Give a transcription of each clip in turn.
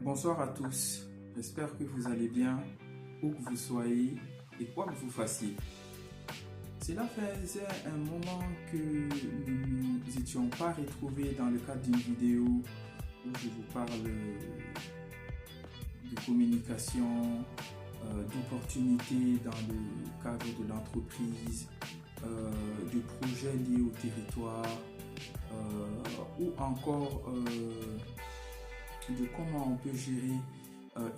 Bonsoir à tous, j'espère que vous allez bien, où que vous soyez et quoi que vous fassiez. Cela faisait un moment que nous nous étions pas retrouvés dans le cadre d'une vidéo où je vous parle de communication, d'opportunités dans le cadre de l'entreprise, de projets liés au territoire ou encore de comment on peut gérer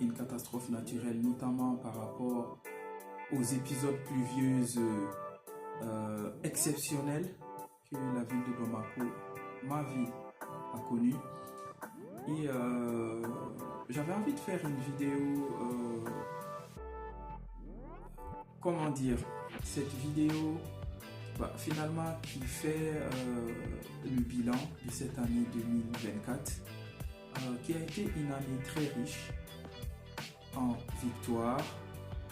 une catastrophe naturelle, notamment par rapport aux épisodes pluvieux exceptionnels que la ville de Bamako, ma ville, a connu. Et j'avais envie de faire une vidéo, comment dire, cette vidéo finalement qui fait le bilan de cette année 2024. Qui a été une année très riche en victoires,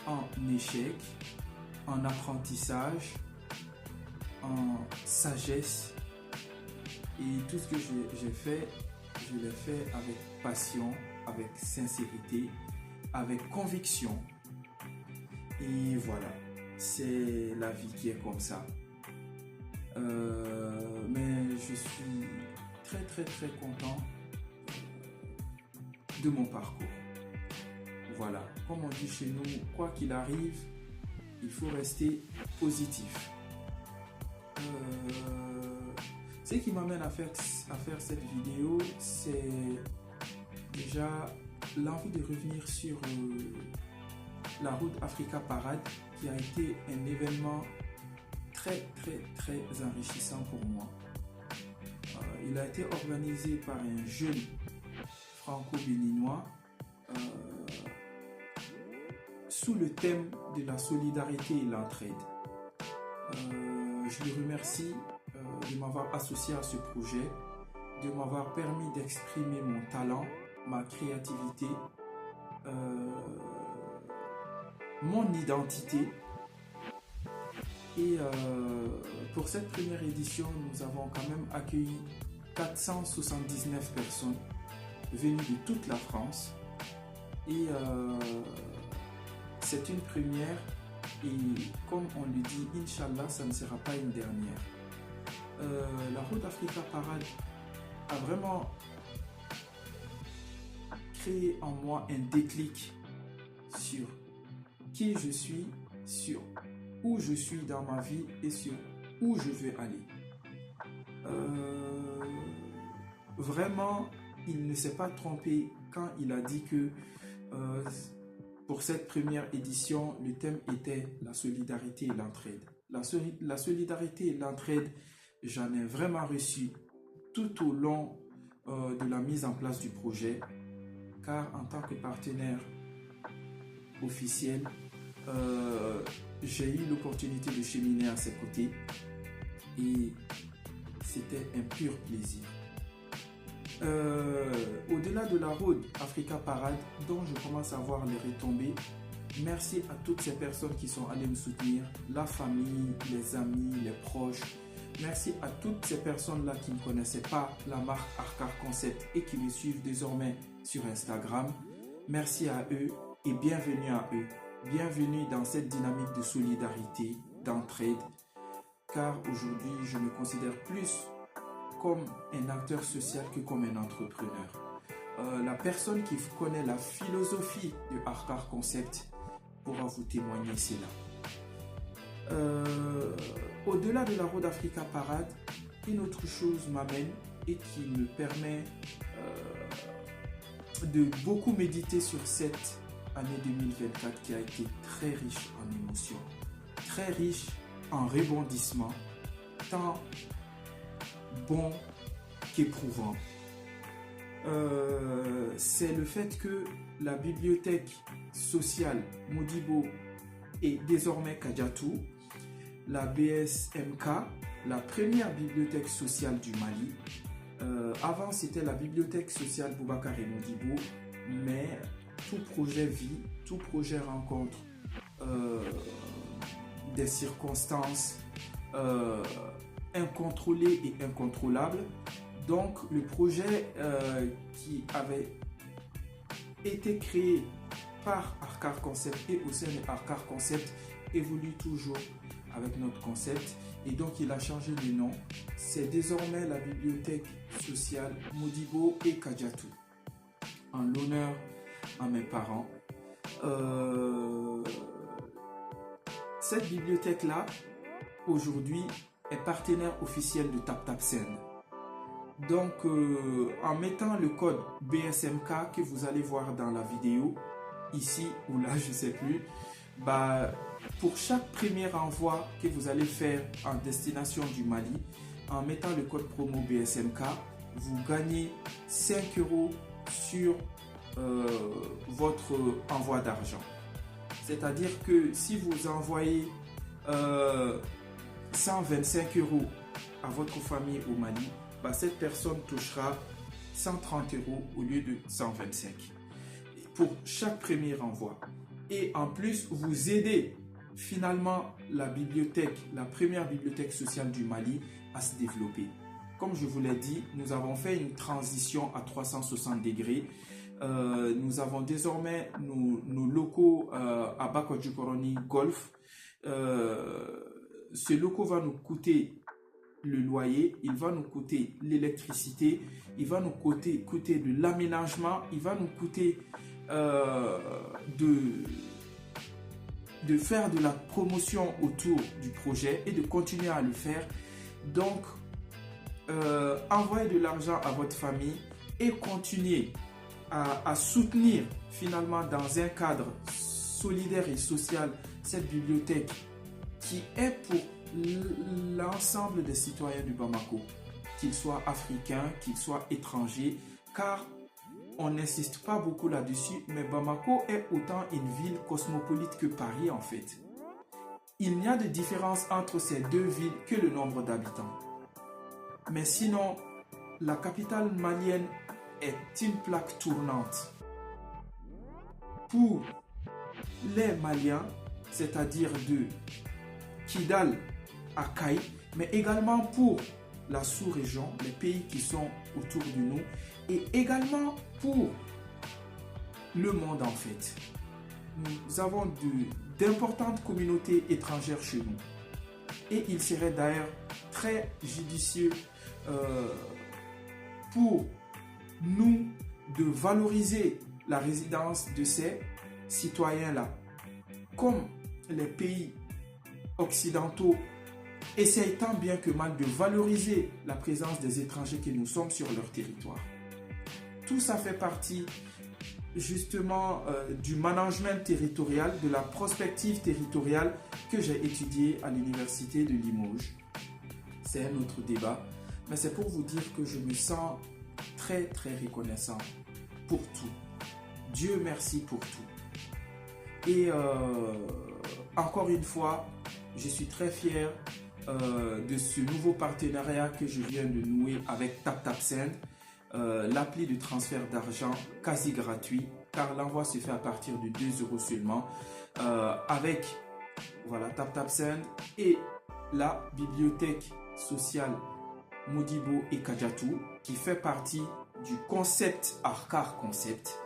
en échecs, en apprentissage, en sagesse. Et tout ce que j'ai fait, je l'ai fait avec passion, avec sincérité, avec conviction. Et voilà, c'est la vie qui est comme ça. Mais je suis très content de mon parcours. Voilà, comme on dit chez nous, quoi qu'il arrive, il faut rester positif. Ce qui m'amène à faire cette vidéo, c'est déjà l'envie de revenir sur la Road Africa Parade, qui a été un événement très enrichissant pour moi. Il a été organisé par un jeune franco-béninois sous le thème de la solidarité et l'entraide. Je le remercie de m'avoir associé à ce projet, de m'avoir permis d'exprimer mon talent, ma créativité, mon identité. Et pour cette première édition, nous avons quand même accueilli 479 personnes venus de toute la France. Et c'est une première, et comme on le dit, Inch'Allah, ça ne sera pas une dernière. La Road Africa Parade a vraiment créé en moi un déclic sur qui je suis, sur où je suis dans ma vie et sur où je veux aller. Vraiment, il ne s'est pas trompé quand il a dit que pour cette première édition, le thème était la solidarité et l'entraide. La solidarité et l'entraide, j'en ai vraiment reçu tout au long de la mise en place du projet, car en tant que partenaire officiel, j'ai eu l'opportunité de cheminer à ses côtés et c'était un pur plaisir. Au-delà de la Road Africa Parade, dont je commence à voir les retombées, merci à toutes ces personnes qui sont allées me soutenir, la famille, les amis, les proches. Merci à toutes ces personnes-là qui ne connaissaient pas la marque Arcar Concept et qui me suivent désormais sur Instagram. Merci à eux et bienvenue à eux. Bienvenue dans cette dynamique de solidarité, d'entraide, car aujourd'hui, je me considère plus comme un acteur social que comme un entrepreneur. La personne qui connaît la philosophie de Arcar Concept pourra vous témoigner cela. Au-delà de la Road Africa Parade, une autre chose m'amène et qui me permet de beaucoup méditer sur cette année 2024 qui a été très riche en émotions, très riche en rebondissements, tant bon qu'éprouvant. C'est le fait que la bibliothèque sociale Modibo est désormais Kadiatou, la BSMK, la première bibliothèque sociale du Mali. Avant, c'était la bibliothèque sociale Boubacar et Modibo, mais tout projet vit, tout projet rencontre des circonstances incontrôlées et incontrôlables. Donc, le projet qui avait été créé par Arcar Concept et au sein de Arcar Concept évolue toujours avec notre concept et donc il a changé de nom. C'est désormais la bibliothèque sociale Modibo et Kadiatou, en l'honneur à mes parents. Cette bibliothèque-là, aujourd'hui, est partenaire officiel de TapTapSend. Donc, en mettant le code BSMK que vous allez voir dans la vidéo, ici ou là, je ne sais plus, pour chaque premier envoi que vous allez faire en destination du Mali, en mettant le code promo BSMK, vous gagnez 5 € sur votre envoi d'argent. C'est-à-dire que si vous envoyez 125 € à votre famille au Mali, cette personne touchera 130 € au lieu de 125 pour chaque premier envoi. Et en plus, vous aidez finalement la bibliothèque, la première bibliothèque sociale du Mali à se développer. Comme je vous l'ai dit, nous avons fait une transition à 360 degrés. Nous avons désormais nos locaux à Bakodjoukoroni Golf. Ce local va nous coûter le loyer, il va nous coûter l'électricité, il va nous coûter de l'aménagement, il va nous coûter de faire de la promotion autour du projet et de continuer à le faire. Donc, envoyez de l'argent à votre famille et continuez à soutenir finalement dans un cadre solidaire et social cette bibliothèque qui est pour l'ensemble des citoyens du Bamako, qu'ils soient africains, qu'ils soient étrangers, car on n'insiste pas beaucoup là-dessus, mais Bamako est autant une ville cosmopolite que Paris en fait. Il n'y a de différence entre ces deux villes que le nombre d'habitants. Mais sinon, la capitale malienne est une plaque tournante pour les Maliens, c'est-à-dire de Kidal à Kaï, mais également pour la sous-région, les pays qui sont autour de nous, et également pour le monde en fait. Nous avons d'importantes communautés étrangères chez nous. Et il serait d'ailleurs très judicieux pour nous de valoriser la résidence de ces citoyens-là. Comme les pays occidentaux essayent tant bien que mal de valoriser la présence des étrangers que nous sommes sur leur territoire. Tout ça fait partie justement du management territorial, de la prospective territoriale que j'ai étudiée à l'université de Limoges. C'est un autre débat, mais c'est pour vous dire que je me sens très très reconnaissant pour tout. Dieu merci pour tout. Et encore une fois, je suis très fier de ce nouveau partenariat que je viens de nouer avec TapTapSend, l'appli de transfert d'argent quasi gratuit, car l'envoi se fait à partir de 2 € seulement, avec voilà, TapTapSend et la bibliothèque sociale Modibo et Kadiatou, qui fait partie du concept Arcar Concept.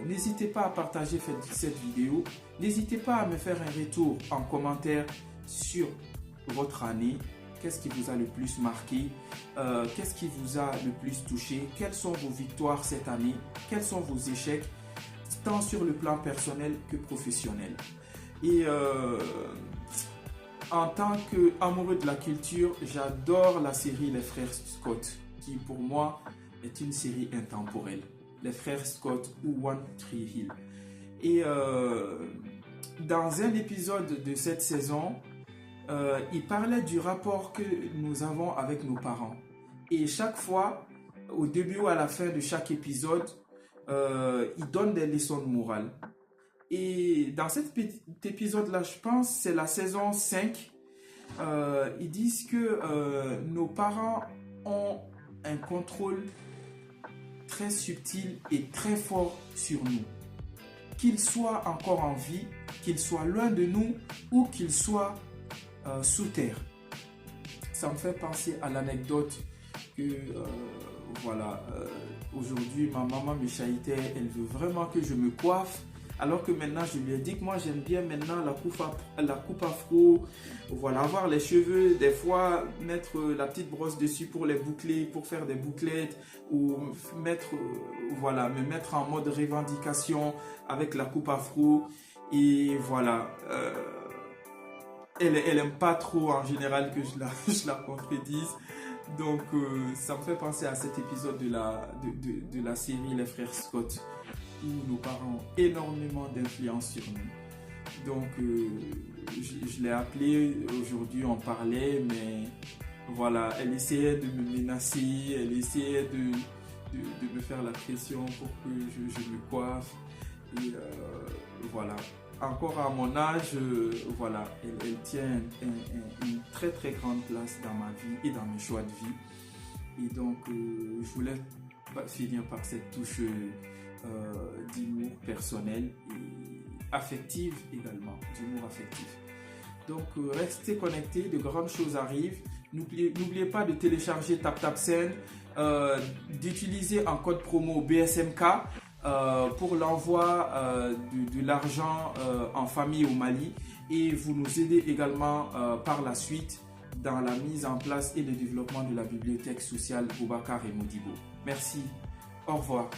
N'hésitez pas à partager cette vidéo, n'hésitez pas à me faire un retour en commentaire sur votre année. Qu'est-ce qui vous a le plus marqué? Qu'est-ce qui vous a le plus touché? Quelles sont vos victoires cette année? Quels sont vos échecs, tant sur le plan personnel que professionnel? Et en tant qu'amoureux de la culture, j'adore la série Les Frères Scott, qui pour moi est une série intemporelle. Les Frères Scott ou One Tree Hill. Et dans un épisode de cette saison, il parlait du rapport que nous avons avec nos parents. Et chaque fois, au début ou à la fin de chaque épisode, il donne des leçons de morale. Et dans cet épisode-là, je pense, c'est la saison 5, ils disent que nos parents ont un contrôle très subtil et très fort sur nous. Qu'ils soient encore en vie, qu'ils soient loin de nous ou qu'ils soient sous terre. Ça me fait penser à l'anecdote que voilà, aujourd'hui ma maman me chahitait, elle veut vraiment que je me coiffe. Alors que maintenant, je lui ai dit que moi, j'aime bien maintenant la coupe afro. Voilà, avoir les cheveux, des fois, mettre la petite brosse dessus pour les boucler, pour faire des bouclettes. Ou mettre, voilà, me mettre en mode revendication avec la coupe afro. Et voilà, elle aime pas trop en général que je la contredise. Donc, ça me fait penser à cet épisode de la série Les Frères Scott, où nos parents ont énormément d'influence sur nous. Donc, je l'ai appelée, aujourd'hui on parlait, mais voilà, elle essayait de me menacer, elle essayait de me faire la pression pour que je me coiffe. Et voilà, encore à mon âge, voilà, elle tient une très très grande place dans ma vie et dans mes choix de vie. Et donc, je voulais finir par cette touche d'humour personnel et affectif également, d'humour affectif. Donc restez connectés, de grandes choses arrivent. N'oubliez pas de télécharger TapTapSend, d'utiliser un code promo BSMK pour l'envoi de l'argent en famille au Mali, et vous nous aidez également par la suite dans la mise en place et le développement de la bibliothèque sociale Boubacar et Modibo. Merci, au revoir.